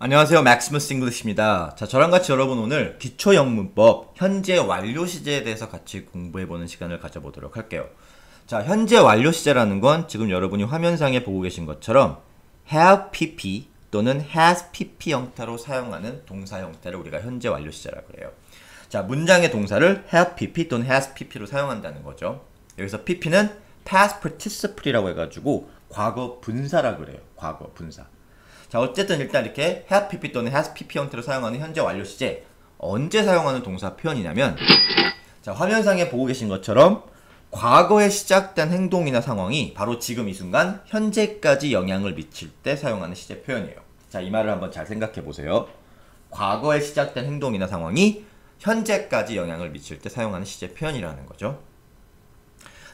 안녕하세요. 맥스무스 잉글리시입니다. 자, 저랑 같이 여러분 오늘 기초 영문법 현재 완료 시제에 대해서 같이 공부해보는 시간을 가져보도록 할게요. 자, 현재 완료 시제라는 건 지금 여러분이 화면상에 보고 계신 것처럼 have pp 또는 has pp 형태로 사용하는 동사 형태를 우리가 현재 완료 시제라고 그래요. 자, 문장의 동사를 have pp 또는 has pp로 사용한다는 거죠. 여기서 pp는 past participle이라고 해가지고 과거 분사라고 그래요. 과거 분사. 자, 어쨌든 일단 이렇게 have pp 또는 has pp 형태로 사용하는 현재 완료 시제 언제 사용하는 동사 표현이냐면, 자, 화면상에 보고 계신 것처럼 과거에 시작된 행동이나 상황이 바로 지금 이 순간 현재까지 영향을 미칠 때 사용하는 시제 표현이에요. 자, 이 말을 한번 잘 생각해 보세요. 과거에 시작된 행동이나 상황이 현재까지 영향을 미칠 때 사용하는 시제 표현이라는 거죠.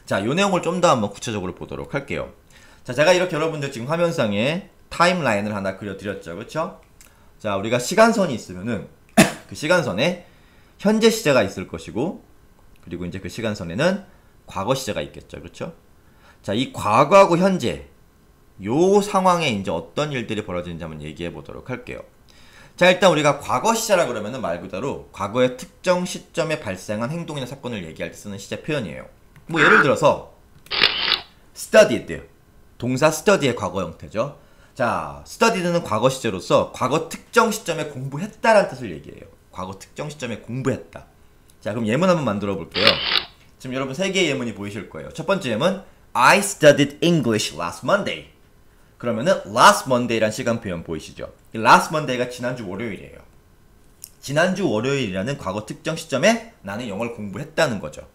자, 이 내용을 좀 더 한번 구체적으로 보도록 할게요. 자, 제가 이렇게 여러분들 지금 화면상에 타임라인을 하나 그려드렸죠. 그쵸? 자, 우리가 시간선이 있으면은 그 시간선에 현재 시제가 있을 것이고, 그리고 이제 그 시간선에는 과거 시제가 있겠죠. 그쵸? 자, 이 과거하고 현재 요 상황에 이제 어떤 일들이 벌어지는지 한번 얘기해 보도록 할게요. 자, 일단 우리가 과거 시제라 그러면은 말 그대로 과거의 특정 시점에 발생한 행동이나 사건을 얘기할 때 쓰는 시제 표현이에요. 뭐 예를 들어서 studied, 동사 study의 과거 형태죠. 자, studied는 과거 시제로서 과거 특정 시점에 공부했다라는 뜻을 얘기해요. 과거 특정 시점에 공부했다. 자, 그럼 예문 한번 만들어 볼게요. 지금 여러분 세 개의 예문이 보이실 거예요. 첫 번째 예문, I studied English last Monday. 그러면은 last Monday라는 시간 표현 보이시죠? 이 last Monday가 지난주 월요일이에요. 지난주 월요일이라는 과거 특정 시점에 나는 영어를 공부했다는 거죠.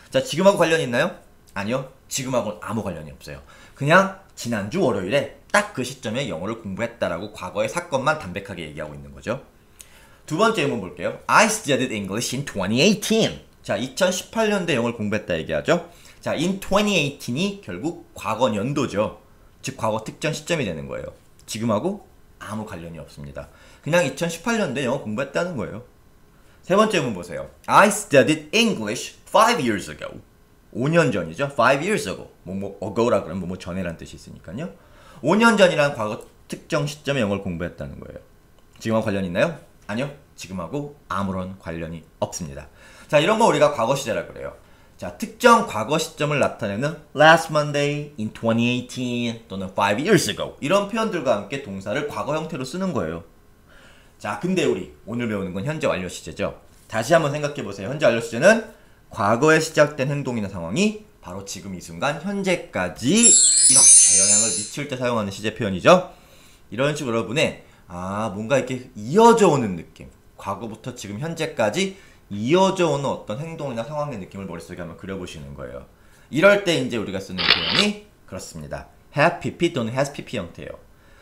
자, 지금하고 관련이 있나요? 아니요. 지금하고는 아무 관련이 없어요. 그냥 지난주 월요일에 딱 그 시점에 영어를 공부했다라고 과거의 사건만 담백하게 얘기하고 있는 거죠. 두 번째 예문 볼게요. I studied English in 2018. 자, 2018년도에 영어를 공부했다 얘기하죠. 자, in 2018이 결국 과거 연도죠. 즉 과거 특정 시점이 되는 거예요. 지금하고 아무 관련이 없습니다. 그냥 2018년도에 영어 공부했다는 거예요. 세 번째 예문 보세요. I studied English 5 years ago. 5년 전이죠. 5 years ago. 뭐뭐 ago라 그러면 뭐뭐 전에란 뜻이 있으니까요. 5년 전이라는 과거 특정 시점에 영어를 공부했다는 거예요. 지금하고 관련이 있나요? 아니요. 지금하고 아무런 관련이 없습니다. 자, 이런 거 우리가 과거 시제라 그래요. 자, 특정 과거 시점을 나타내는 last Monday, in 2018 또는 5 years ago 이런 표현들과 함께 동사를 과거 형태로 쓰는 거예요. 자, 근데 우리 오늘 배우는 건 현재 완료 시제죠. 다시 한번 생각해 보세요. 현재 완료 시제는 과거에 시작된 행동이나 상황이 바로 지금 이 순간 현재까지 이렇게 영향을 미칠 때 사용하는 시제 표현이죠. 이런 식으로 여러분의 뭔가 이렇게 이어져 오는 느낌, 과거부터 지금 현재까지 이어져 오는 어떤 행동이나 상황의 느낌을 머릿속에 한번 그려보시는 거예요. 이럴 때 이제 우리가 쓰는 표현이 그렇습니다. have pp 또는 has pp 형태예요.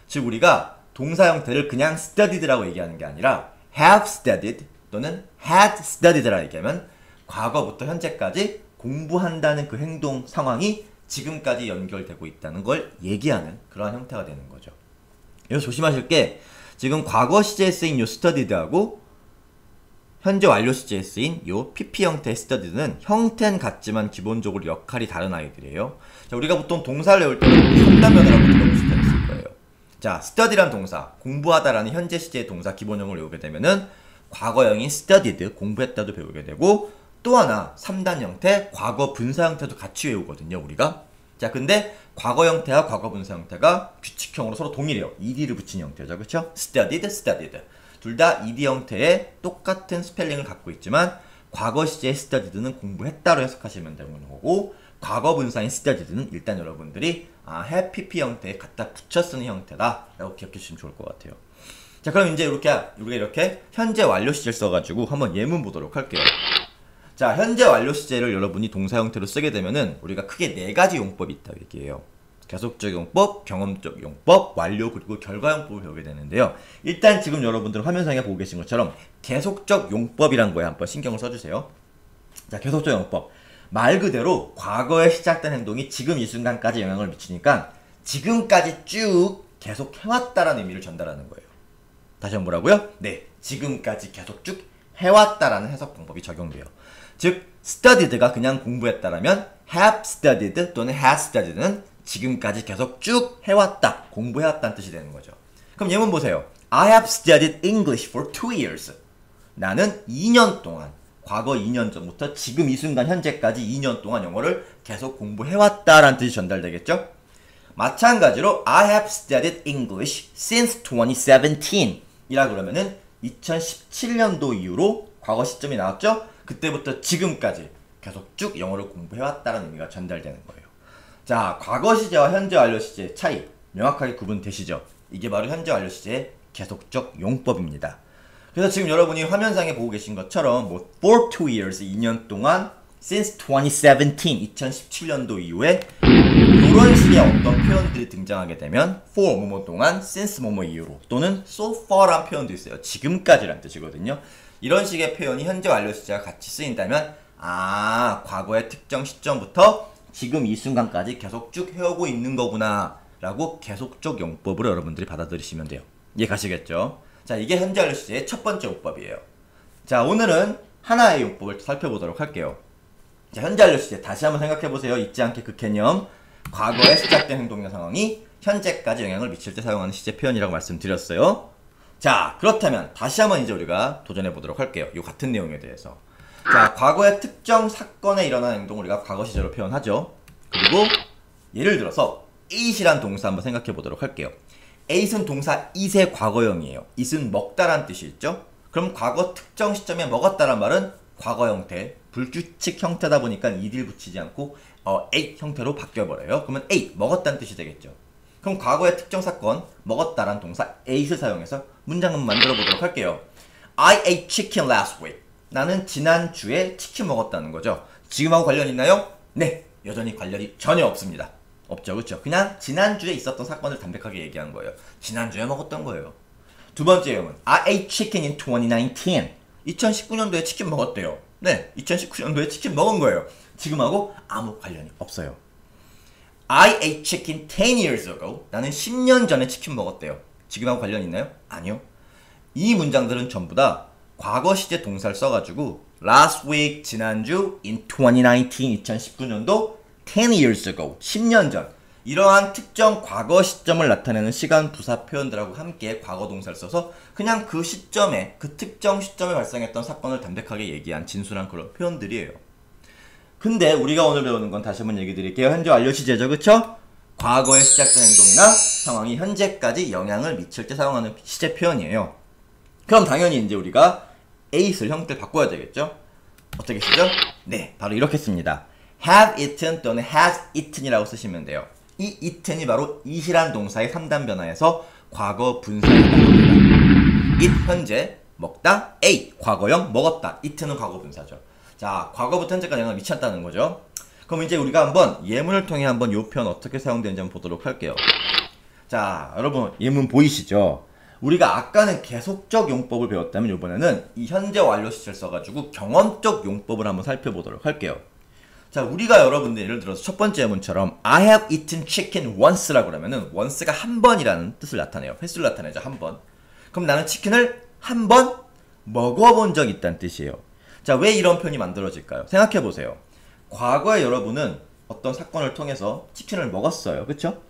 즉 우리가 동사 형태를 그냥 studied라고 얘기하는 게 아니라 have studied 또는 had studied라 얘기하면 과거부터 현재까지 공부한다는 그 행동 상황이 지금까지 연결되고 있다는 걸 얘기하는 그러한 형태가 되는 거죠. 여기서 조심하실 게 지금 과거 시제에 쓰인 요 studied하고 현재 완료 시제에 쓰인 요 pp 형태의 studied는 형태는 같지만 기본적으로 역할이 다른 아이들이에요. 자, 우리가 보통 동사를 외울 때는 상담면이라고 들어보실 때 있을 거예요. 자, study란 동사, 공부하다라는 현재 시제의 동사 기본형을 외우게 되면은 과거형인 studied, 공부했다도 배우게 되고, 또 하나 3단 형태, 과거 분사 형태도 같이 외우거든요, 우리가. 자, 근데 과거 형태와 과거 분사 형태가 규칙형으로 서로 동일해요. ed를 붙인 형태죠. 그렇죠? studied, studied. 둘 다 ed 형태의 똑같은 스펠링을 갖고 있지만 과거 시제의 studied는 공부했다로 해석하시면 되는 거고, 과거 분사인 studied는 일단 여러분들이 have pp 형태에 갖다 붙여 쓰는 형태다 라고 기억해 주시면 좋을 것 같아요. 자, 그럼 이제 우리가 이렇게 현재 완료 시제를 써가지고 한번 예문 보도록 할게요. 자, 현재 완료 시제를 여러분이 동사 형태로 쓰게 되면은 우리가 크게 네 가지 용법이 있다고 얘기해요. 계속적 용법, 경험적 용법, 완료 그리고 결과 용법을 배우게 되는데요. 일단 지금 여러분들 화면상에 보고 계신 것처럼 계속적 용법이란 거에 한번 신경을 써주세요. 자, 계속적 용법. 말 그대로 과거에 시작된 행동이 지금 이 순간까지 영향을 미치니까 지금까지 쭉 계속 해왔다라는 의미를 전달하는 거예요. 다시 한번 뭐라고요? 네, 지금까지 계속 쭉 해왔다라는 해석 방법이 적용돼요. 즉, studied가 그냥 공부했다라면 have studied 또는 has studied는 지금까지 계속 쭉 해왔다, 공부해왔다는 뜻이 되는 거죠. 그럼 예문 보세요. I have studied English for 2 years. 나는 2년 동안, 과거 2년 전부터 지금 이 순간 현재까지 2년 동안 영어를 계속 공부해왔다라는 뜻이 전달되겠죠? 마찬가지로 I have studied English since 2017 이라 그러면은 2017년도 이후로 과거 시점이 나왔죠? 그때부터 지금까지 계속 쭉 영어를 공부해왔다는 의미가 전달되는 거예요. 자, 과거 시제와 현재 완료 시제의 차이 명확하게 구분되시죠? 이게 바로 현재 완료 시제의 계속적 용법입니다. 그래서 지금 여러분이 화면상에 보고 계신 것처럼 뭐 for 2 years 2년 동안 since 2017 2017년도 이후에 이런 식의 어떤 표현들이 등장하게 되면 for 뭐뭐 동안 since 뭐뭐 이후로 또는 so far란 표현도 있어요. 지금까지란 뜻이거든요. 이런 식의 표현이 현재 완료 시제와 같이 쓰인다면 과거의 특정 시점부터 지금 이 순간까지 계속 쭉 해오고 있는 거구나 라고 계속적 용법으로 여러분들이 받아들이시면 돼요. 이해 가시겠죠? 자, 이게 현재 완료 시제의 첫 번째 용법이에요. 자, 오늘은 하나의 용법을 살펴보도록 할게요. 자, 현재 완료 시제 다시 한번 생각해보세요. 잊지 않게 그 개념. 과거에 시작된 행동이나 상황이 현재까지 영향을 미칠 때 사용하는 시제 표현이라고 말씀드렸어요. 자, 그렇다면 다시 한번 이제 우리가 도전해보도록 할게요. 이 같은 내용에 대해서. 자, 과거의 특정 사건에 일어난 행동을 우리가 과거 시제로 표현하죠. 그리고 예를 들어서 eat이란 동사 한번 생각해보도록 할게요. eat은 동사 eat의 과거형이에요. eat은 먹다란 뜻이 있죠. 그럼 과거 특정 시점에 먹었다란 말은 과거 형태, 불규칙 형태다 보니까 ed를 붙이지 않고 ate 형태로 바뀌어버려요. 그러면 ate, 먹었다는 뜻이 되겠죠. 그럼 과거의 특정 사건, 먹었다란 동사 ate를 사용해서 문장을 만들어 보도록 할게요. I ate chicken last week. 나는 지난주에 치킨 먹었다는 거죠. 지금하고 관련 있나요? 네, 여전히 관련이 전혀 없습니다. 없죠, 그렇죠? 그냥 지난주에 있었던 사건을 담백하게 얘기한 거예요. 지난주에 먹었던 거예요. 두 번째 예문, I ate chicken in 2019. 2019년도에 치킨 먹었대요. 네, 2019년도에 치킨 먹은 거예요. 지금하고 아무 관련이 없어요. I ate chicken 10 years ago. 나는 10년 전에 치킨 먹었대요. 지금하고 관련 있나요? 아니요. 이 문장들은 전부 다 과거 시제 동사를 써가지고 last week, 지난주, in 2019, 2019년도, 10 years ago, 10년 전 이러한 특정 과거 시점을 나타내는 시간 부사 표현들하고 함께 과거 동사를 써서 그냥 그 시점에, 그 특정 시점에 발생했던 사건을 담백하게 얘기한 진술한 그런 표현들이에요. 근데 우리가 오늘 배우는 건 다시 한번 얘기 드릴게요. 현재 완료 시제죠, 그쵸? 과거에 시작된 행동이나 상황이 현재까지 영향을 미칠 때 사용하는 시제 표현이에요. 그럼 당연히 이제 우리가 ate을 형태를 바꿔야 되겠죠? 어떻게 쓰죠? 네, 바로 이렇게 씁니다. have eaten 또는 has eaten이라고 쓰시면 돼요. 이 eaten이 바로 eat이란 동사의 3단 변화에서 과거 분사에 해당합니다. eat 현재, 먹다, ate 과거형, 먹었다. eaten은 과거 분사죠. 자, 과거부터 현재까지 영향을 미쳤다는 거죠. 그럼 이제 우리가 한번 예문을 통해 한번 이 표현 어떻게 사용되는지 한번 보도록 할게요. 자, 여러분 예문 보이시죠? 우리가 아까는 계속적 용법을 배웠다면 이번에는 이 현재 완료 시제를 써가지고 경험적 용법을 한번 살펴보도록 할게요. 자, 우리가 여러분들 예를 들어서 첫 번째 예문처럼 I have eaten chicken once라고 그러면은 once가 한 번이라는 뜻을 나타내요. 횟수를 나타내죠, 한 번. 그럼 나는 치킨을 한 번 먹어본 적이 있다는 뜻이에요. 자, 왜 이런 표현이 만들어질까요? 생각해보세요. 과거에 여러분은 어떤 사건을 통해서 치킨을 먹었어요. 그쵸?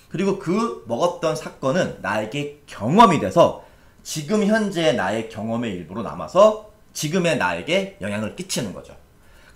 그리고 그 먹었던 사건은 나에게 경험이 돼서 지금 현재의 나의 경험의 일부로 남아서 지금의 나에게 영향을 끼치는 거죠.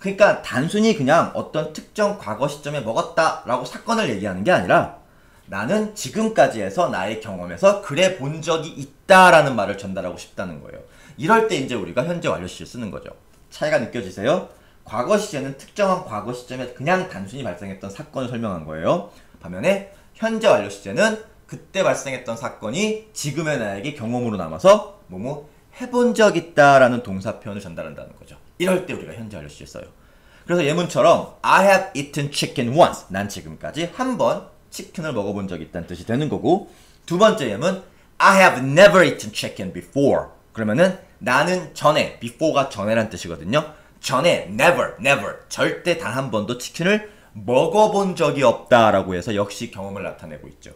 그러니까 단순히 그냥 어떤 특정 과거 시점에 먹었다라고 사건을 얘기하는 게 아니라 나는 지금까지 해서 나의 경험에서 그래 본 적이 있다라는 말을 전달하고 싶다는 거예요. 이럴 때 이제 우리가 현재 완료 시제를 쓰는 거죠. 차이가 느껴지세요? 과거 시제는 특정한 과거 시점에 그냥 단순히 발생했던 사건을 설명한 거예요. 반면에 현재 완료 시제는 그때 발생했던 사건이 지금의 나에게 경험으로 남아서 뭐뭐 해본 적 있다라는 동사 표현을 전달한다는 거죠. 이럴 때 우리가 현재 완료 시제 써요. 그래서 예문처럼 I have eaten chicken once. 난 지금까지 한 번 치킨을 먹어본 적이 있다는 뜻이 되는 거고, 두 번째 예문 I have never eaten chicken before. 그러면은 나는 전에, before가 전에란 뜻이거든요. 전에 never 절대 단 한 번도 치킨을 먹어본 적이 없다라고 해서 역시 경험을 나타내고 있죠.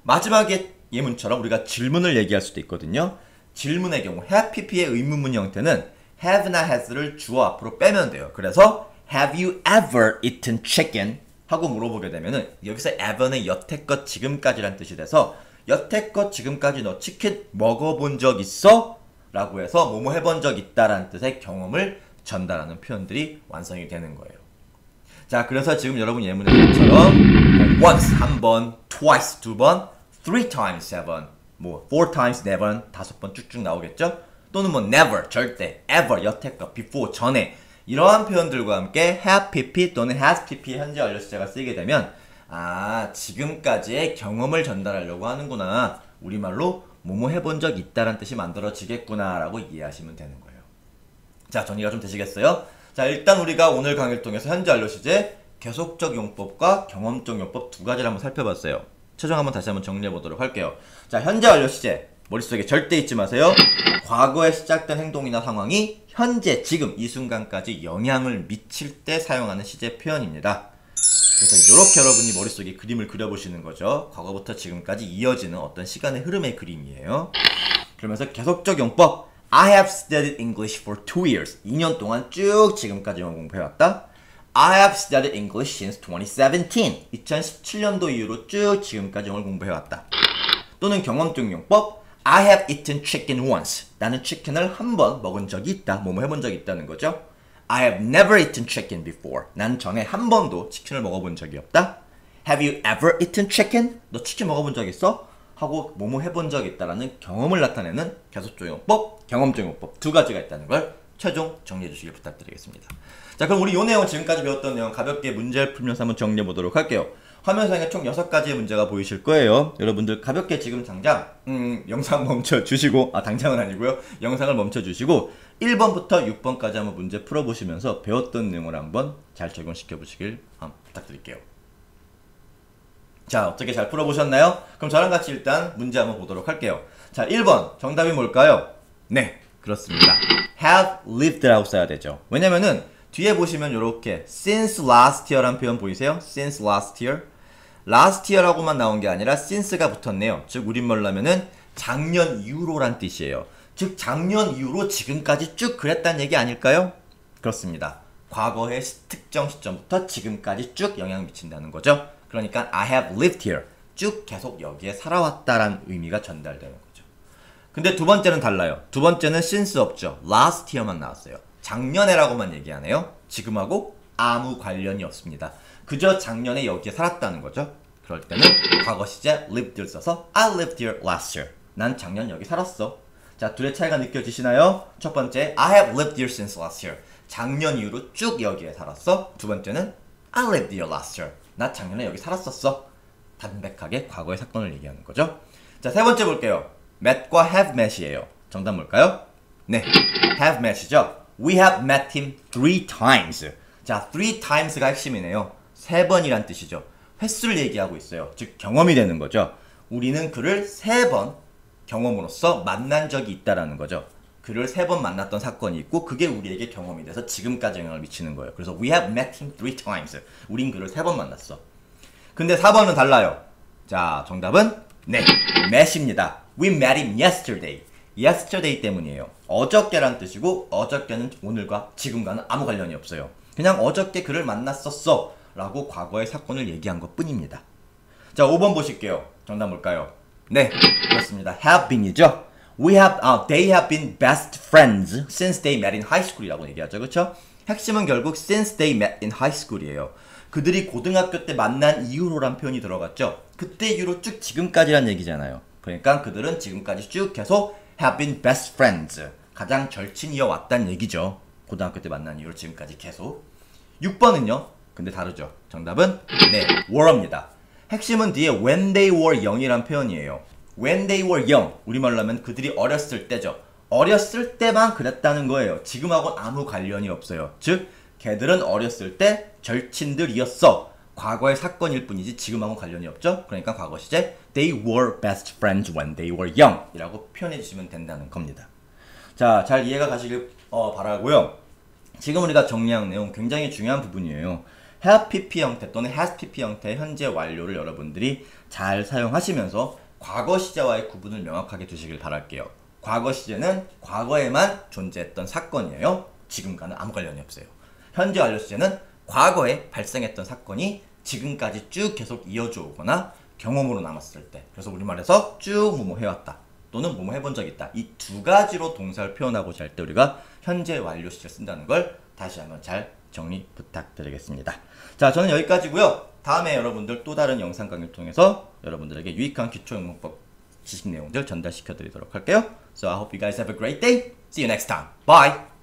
마지막에 예문처럼 우리가 질문을 얘기할 수도 있거든요. 질문의 경우 have pp의 의문문 형태는 have나 has를 주어 앞으로 빼면 돼요. 그래서 have you ever eaten chicken? 하고 물어보게 되면은 여기서 ever는 여태껏 지금까지란 뜻이 돼서 여태껏 지금까지 너 치킨 먹어본 적 있어? 라고 해서 뭐뭐 해본 적 있다라는 뜻의 경험을 전달하는 표현들이 완성이 되는 거예요. 자, 그래서 지금 여러분 예문의 것처럼 once 한 번, twice 두 번, three times 세 번, 뭐 four times 네 번, 다섯 번 쭉쭉 나오겠죠? 또는 뭐 never 절대, ever 여태껏, before 전에 이러한 표현들과 함께 have pp 또는 has pp 현재 완료 시제가 쓰이게 되면 아, 지금까지의 경험을 전달하려고 하는구나. 우리말로 뭐뭐 해본 적 있다란 뜻이 만들어지겠구나 라고 이해하시면 되는 거예요. 자, 정리가 좀 되시겠어요? 자, 일단 우리가 오늘 강의를 통해서 현재 완료 시제, 계속적 용법과 경험적 용법 두 가지를 한번 살펴봤어요. 최종 한번 다시 한번 정리해 보도록 할게요. 자, 현재 완료 시제 머릿속에 절대 잊지 마세요. 과거에 시작된 행동이나 상황이 현재, 지금, 이 순간까지 영향을 미칠 때 사용하는 시제 표현입니다. 그래서 이렇게 여러분이 머릿속에 그림을 그려보시는 거죠. 과거부터 지금까지 이어지는 어떤 시간의 흐름의 그림이에요. 그러면서 계속적 용법, I have studied English for 2 years. 2년 동안 쭉 지금까지 영어 공부해왔다. I have studied English since 2017. 2017년도 이후로 쭉 지금까지 영어를 공부해왔다. 또는 경험적 용법, I have eaten chicken once. 나는 치킨을 한 번 먹은 적이 있다. 뭐뭐 해본 적이 있다는 거죠. I have never eaten chicken before. 난 전에 한 번도 치킨을 먹어본 적이 없다. Have you ever eaten chicken? 너 치킨 먹어본 적 있어? 하고 뭐뭐 해본 적이 있다라는 경험을 나타내는 계속적 용법, 경험적 용법 두 가지가 있다는 걸 최종 정리해 주시길 부탁드리겠습니다. 자, 그럼 우리 이 내용 지금까지 배웠던 내용 가볍게 문제를 풀면서 한번 정리해 보도록 할게요. 화면상에 총 6가지의 문제가 보이실 거예요. 여러분들 가볍게 지금 당장 영상 멈춰 주시고, 당장은 아니고요. 영상을 멈춰 주시고 1번부터 6번까지 한번 문제 풀어보시면서 배웠던 내용을 한번 잘 적용시켜 보시길 부탁드릴게요. 자, 어떻게 잘 풀어보셨나요? 그럼 저랑 같이 일단 문제 한번 보도록 할게요. 자, 1번 정답이 뭘까요? 네, 그렇습니다. have lived라고 써야 되죠. 왜냐면은 뒤에 보시면 이렇게 since last year라는 표현 보이세요? since last year. last year라고만 나온 게 아니라 since가 붙었네요. 즉 우리말로 하면은 작년 이후로란 뜻이에요. 즉 작년 이후로 지금까지 쭉 그랬다는 얘기 아닐까요? 그렇습니다. 과거의 특정 시점부터 지금까지 쭉 영향 미친다는 거죠. 그러니까 I have lived here. 쭉 계속 여기에 살아왔다라는 의미가 전달되는 거죠. 근데 두 번째는 달라요. 두 번째는 since 없죠. last year만 나왔어요. 작년에라고만 얘기하네요. 지금하고 아무 관련이 없습니다. 그저 작년에 여기에 살았다는 거죠. 그럴 때는 과거 시제 lived를 써서 I lived here last year. 난 작년 여기 살았어. 자, 둘의 차이가 느껴지시나요? 첫 번째, I have lived here since last year. 작년 이후로 쭉 여기에 살았어. 두 번째는 I lived here last year. 나 작년에 여기 살았었어. 담백하게 과거의 사건을 얘기하는 거죠. 자, 세 번째 볼게요. met과 have met이에요. 정답 뭘까요? 네, have met이죠. We have met him 3 times. 자, 3 times가 핵심이네요. 3번이란 뜻이죠. 횟수를 얘기하고 있어요. 즉 경험이 되는 거죠. 우리는 그를 3번 경험으로써 만난 적이 있다라는 거죠. 그를 3번 만났던 사건이 있고 그게 우리에게 경험이 돼서 지금까지 영향을 미치는 거예요. 그래서 we have met him 3 times. 우린 그를 3번 만났어. 근데 4번은 달라요. 자, 정답은 네, met입니다. We met him yesterday. yesterday 때문이에요. 어저께란 뜻이고 어저께는 오늘과 지금과는 아무 관련이 없어요. 그냥 어저께 그를 만났었어 라고 과거의 사건을 얘기한 것 뿐입니다. 자, 5번 보실게요. 정답 뭘까요? 네, 그렇습니다. have been이죠. They have been best friends since they met in high school이라고 얘기하죠. 그렇죠? 핵심은 결국 since they met in high school이에요. 그들이 고등학교 때 만난 이후로란 표현이 들어갔죠. 그때 이후로 쭉 지금까지란 얘기잖아요. 그러니까 그들은 지금까지 쭉 계속 have been best friends. 가장 절친이어 왔다는 얘기죠. 고등학교 때 만난 이후로 지금까지 계속. 6번은요? 근데 다르죠. 정답은 네, were입니다. 핵심은 뒤에 when they were young이란 표현이에요. when they were young. 우리말로 하면 그들이 어렸을 때죠. 어렸을 때만 그랬다는 거예요. 지금하고는 아무 관련이 없어요. 즉, 걔들은 어렸을 때 절친들이었어. 과거의 사건일 뿐이지 지금하고는 관련이 없죠. 그러니까 과거 시제 they were best friends when they were young 이라고 표현해 주시면 된다는 겁니다. 자, 잘 이해가 가시길 바라고요. 지금 우리가 정리한 내용 굉장히 중요한 부분이에요. have pp 형태 또는 has pp 형태의 현재 완료를 여러분들이 잘 사용하시면서 과거 시제와의 구분을 명확하게 두시길 바랄게요. 과거 시제는 과거에만 존재했던 사건이에요. 지금과는 아무 관련이 없어요. 현재 완료 시제는 과거에 발생했던 사건이 지금까지 쭉 계속 이어져 오거나 경험으로 남았을 때. 그래서 우리말에서 쭉 뭐뭐 해왔다. 또는 뭐뭐 해본 적 있다. 이 두 가지로 동사를 표현하고자 할 때 우리가 현재 완료 시제를 쓴다는 걸 다시 한번 잘 정리 부탁드리겠습니다. 자, 저는 여기까지고요. 다음에 여러분들 또 다른 영상 강의를 통해서 여러분들에게 유익한 기초영문법 지식 내용들 전달시켜 드리도록 할게요. So I hope you guys have a great day. See you next time. Bye!